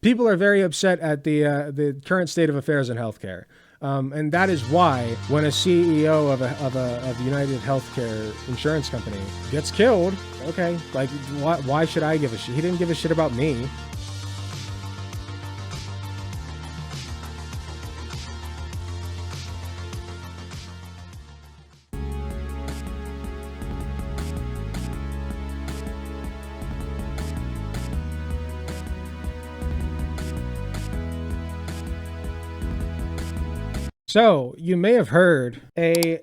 People are very upset at the current state of affairs in healthcare. And that is why when a CEO of United Healthcare insurance company gets killed, okay, like why should I give a shit? He didn't give a shit about me. So you may have heard a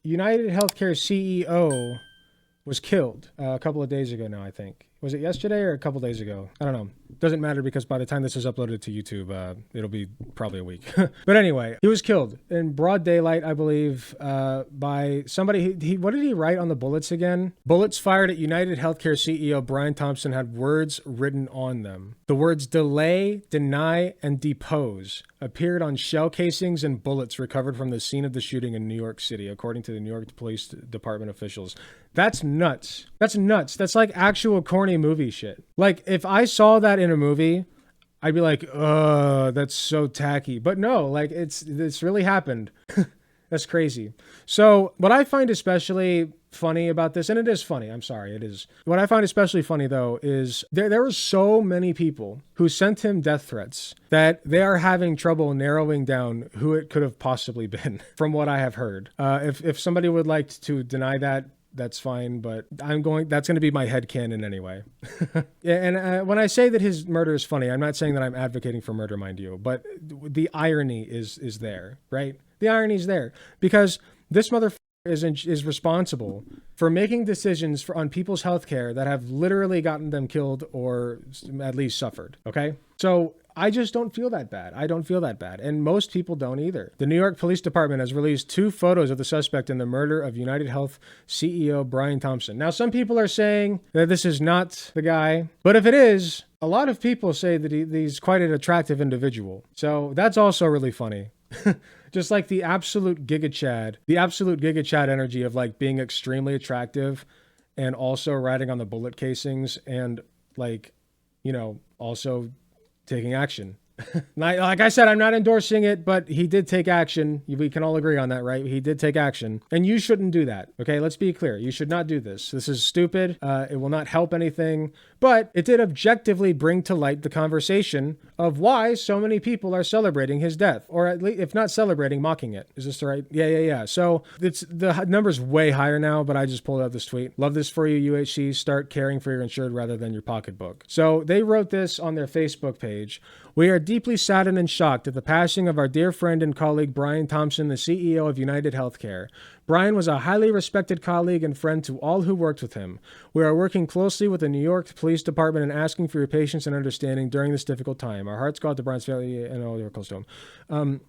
United Healthcare CEO was killed a couple of days ago now, I think. Was it yesterday or a couple days ago? I don't know. Doesn't matter because by the time this is uploaded to YouTube, it'll be probably a week. But anyway, he was killed in broad daylight, I believe, by somebody. What did he write on the bullets again? Bullets fired at United Healthcare CEO Brian Thompson had words written on them. The words delay, deny, and depose appeared on shell casings and bullets recovered from the scene of the shooting in New York City, according to the New York Police Department officials. That's nuts. That's nuts. That's like actual corny movie shit. Like, if I saw that in a movie, I'd be like, that's so tacky. But no, like, it's really happened. That's crazy. So what I find especially funny about this, and it is funny, I'm sorry, it is. What I find especially funny, though, is there were so many people who sent him death threats that they are having trouble narrowing down who it could have possibly been, from what I have heard. If somebody would like to deny that, that's fine, but that's going to be my headcanon anyway. Yeah, and when I say that his murder is funny, I'm not saying that I'm advocating for murder, mind you, but the irony is there, right? The irony is there because this motherfucker is responsible for making decisions on people's healthcare that have literally gotten them killed or at least suffered, okay? So I just don't feel that bad. I don't feel that bad. And most people don't either. The New York Police Department has released 2 photos of the suspect in the murder of United Health CEO Brian Thompson. Now, some people are saying that this is not the guy, but if it is, a lot of people say that he's quite an attractive individual. So that's also really funny. Just like the absolute Giga Chad energy of like being extremely attractive and also riding on the bullet casings and like, you know, also taking action. Like I said, I'm not endorsing it, but he did take action. We can all agree on that, right? He did take action. And you shouldn't do that, okay? Let's be clear. You should not do this. This is stupid. It will not help anything. But it did objectively bring to light the conversation of why so many people are celebrating his death. Or at least, if not celebrating, mocking it. Is this the right? Yeah. So the number's way higher now, but I just pulled out this tweet. Love this for you, UHC. Start caring for your insured rather than your pocketbook. So they wrote this on their Facebook page. We are deeply saddened and shocked at the passing of our dear friend and colleague Brian Thompson, the CEO of United Healthcare. Brian was a highly respected colleague and friend to all who worked with him. We are working closely with the New York Police Department and asking for your patience and understanding during this difficult time. Our hearts go out to Brian's family and all who are close to him.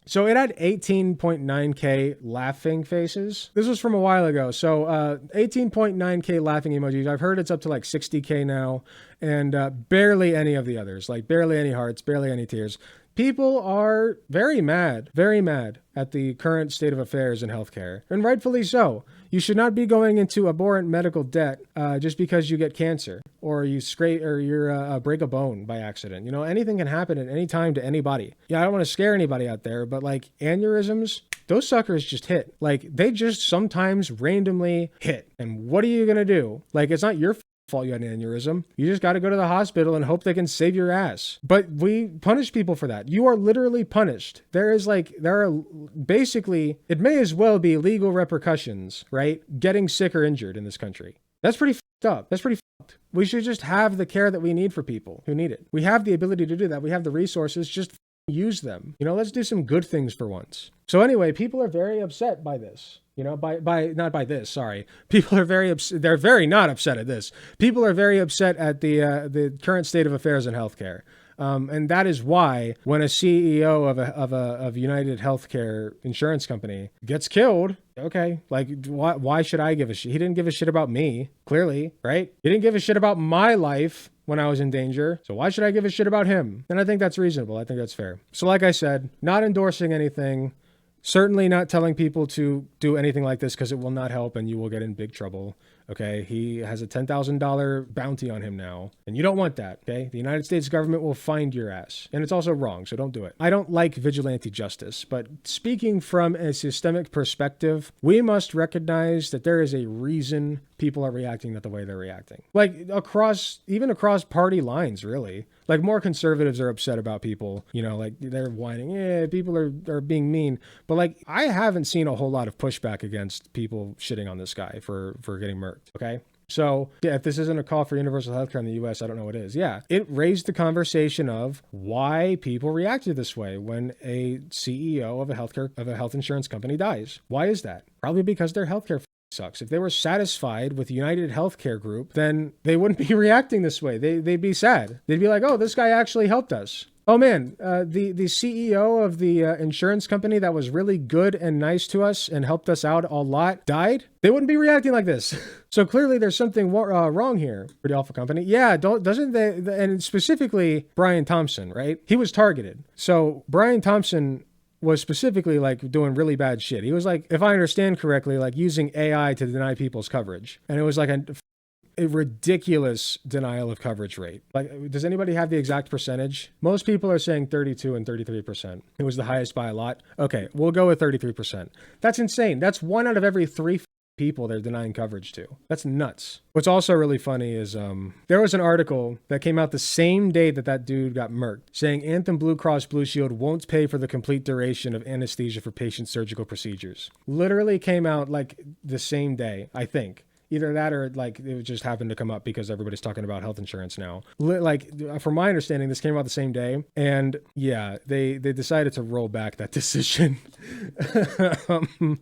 So it had 18.9K laughing faces. This was from a while ago. So 18.9K laughing emojis. I've heard it's up to like 60K now, and barely any of the others, like barely any hearts, barely any tears. People are very mad at the current state of affairs in healthcare, and rightfully so. You should not be going into abhorrent medical debt just because you get cancer or you break a bone by accident. You know, anything can happen at any time to anybody. Yeah, I don't want to scare anybody out there, but like aneurysms, those suckers just hit. Like they just sometimes randomly hit. And what are you going to do? Like it's not your fault you had an aneurysm. You just got to go to the hospital and hope they can save your ass. But we punish people for that. You are literally punished. There are basically, it may as well be legal repercussions, right? Getting sick or injured in this country. That's pretty fucked up. That's pretty fucked. We should just have the care that we need for people who need it. We have the ability to do that. We have the resources. Just use them. You know, let's do some good things for once. So anyway, people are very upset by this. You know, not by this, sorry. People are very upset. They're very not upset at this. People are very upset at the current state of affairs in healthcare. And that is why when a CEO of United Healthcare insurance company gets killed, okay, like why should I give a shit? He didn't give a shit about me, clearly, right? He didn't give a shit about my life when I was in danger. So why should I give a shit about him? And I think that's reasonable. I think that's fair. So like I said, not endorsing anything, Certainly not telling people to do anything like this because it will not help and you will get in big trouble. Okay, he has a $10,000 bounty on him now, and you don't want that, okay? The United States government will find your ass, and it's also wrong, so don't do it. I don't like vigilante justice, but speaking from a systemic perspective, we must recognize that there is a reason people are reacting the way they're reacting. Like even across party lines, really. Like more conservatives are upset about people, you know, like they're whining, yeah, people are being mean. But like, I haven't seen a whole lot of pushback against people shitting on this guy for getting murked. Okay. So yeah, if this isn't a call for universal healthcare in the US, I don't know what is. Yeah. It raised the conversation of why people reacted this way when a CEO of a health insurance company dies. Why is that? Probably because their healthcare sucks. If they were satisfied with United Healthcare Group, then they wouldn't be reacting this way. They'd be sad. They'd be like, oh, this guy actually helped us. Oh man, the CEO of the insurance company that was really good and nice to us and helped us out a lot died. They wouldn't be reacting like this. So clearly there's something wrong here. Pretty awful company. Yeah, doesn't they? And specifically Brian Thompson, right? He was targeted. So Brian Thompson was specifically like doing really bad shit. He was like, if I understand correctly, like using AI to deny people's coverage. And it was like a ridiculous denial of coverage rate. Like, does anybody have the exact percentage? Most people are saying 32 and 33%. It was the highest by a lot. Okay, we'll go with 33%. That's insane. That's 1 out of every 3 people they're denying coverage to. That's nuts. What's also really funny is there was an article that came out the same day that dude got murked saying Anthem Blue Cross Blue Shield won't pay for the complete duration of anesthesia for patient surgical procedures. Literally came out like the same day, I think. Either that or like it just happened to come up because everybody's talking about health insurance now. Like from my understanding, this came out the same day. And yeah, they decided to roll back that decision.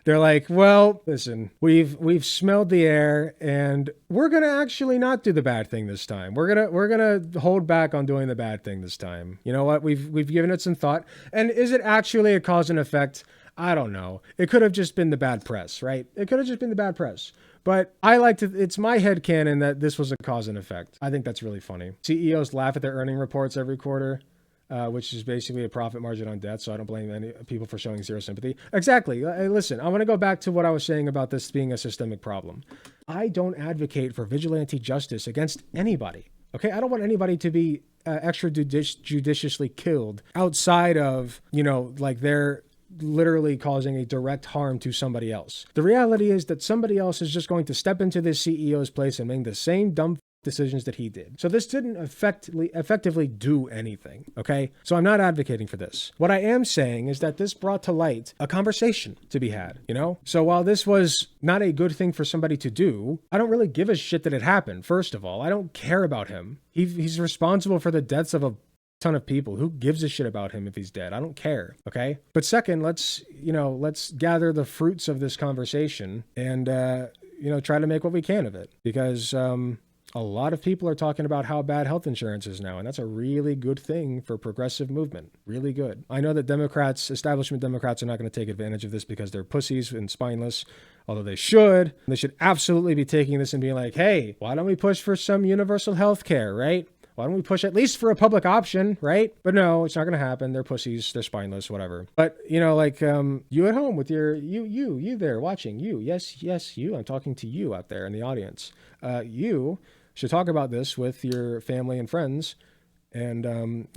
They're like, well, listen, we've smelled the air and we're going to actually not do the bad thing this time. We're going to hold back on doing the bad thing this time. You know what? We've given it some thought. And is it actually a cause and effect? I don't know. It could have just been the bad press, right? It could have just been the bad press. But it's my headcanon that this was a cause and effect. I think that's really funny. CEOs laugh at their earning reports every quarter, which is basically a profit margin on debt. So I don't blame any people for showing zero sympathy. Exactly. Listen, I want to go back to what I was saying about this being a systemic problem. I don't advocate for vigilante justice against anybody. Okay, I don't want anybody to be extrajudiciously killed outside of, you know, like they're literally causing a direct harm to somebody else. The reality is that somebody else is just going to step into this CEO's place and make the same dumb decisions that he did. So this didn't effectively do anything, okay? So I'm not advocating for this. What I am saying is that this brought to light a conversation to be had, you know? So while this was not a good thing for somebody to do, I don't really give a shit that it happened, first of all. I don't care about him. He's responsible for the deaths of a ton of people. Who gives a shit about him if he's dead? I don't care. Okay. But second, let's gather the fruits of this conversation and, try to make what we can of it, because, a lot of people are talking about how bad health insurance is now, and that's a really good thing for progressive movement. Really good. I know that establishment Democrats are not going to take advantage of this because they're pussies and spineless, although they should. They should absolutely be taking this and being like, hey, why don't we push for some universal health care, right? Why don't we push at least for a public option, right? But no, it's not going to happen. They're pussies. They're spineless, whatever. But, you at home with your, you there watching, yes, you. I'm talking to you out there in the audience. You should talk about this with your family and friends. And,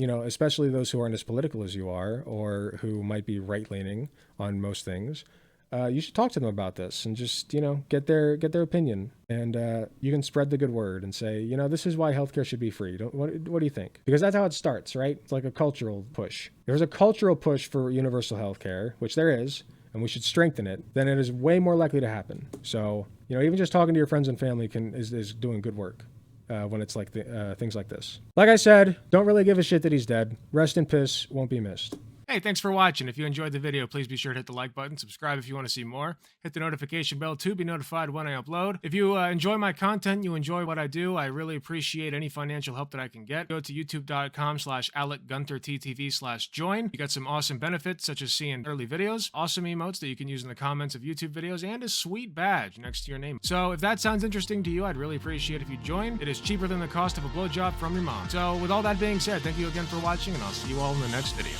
especially those who aren't as political as you are or who might be right-leaning on most things. You should talk to them about this and just, get their opinion. And you can spread the good word and say, this is why healthcare should be free. What do you think? Because that's how it starts, right? It's like a cultural push. If there's a cultural push for universal healthcare, which there is, and we should strengthen it, then it is way more likely to happen. So, even just talking to your friends and family is doing good work when it's like things like this. Like I said, don't really give a shit that he's dead. Rest in peace, won't be missed. Hey, thanks for watching. If you enjoyed the video, please be sure to hit the like button, subscribe if you want to see more, hit the notification bell to be notified when I upload. If you enjoy my content, you enjoy what I do, I really appreciate any financial help that I can get. Go to youtube.com/AlecGunterTTV/join. You got some awesome benefits, such as seeing early videos, awesome emotes that you can use in the comments of YouTube videos, and a sweet badge next to your name. So if that sounds interesting to you, I'd really appreciate if you join. It is cheaper than the cost of a blowjob from your mom. So with all that being said, thank you again for watching, and I'll see you all in the next video.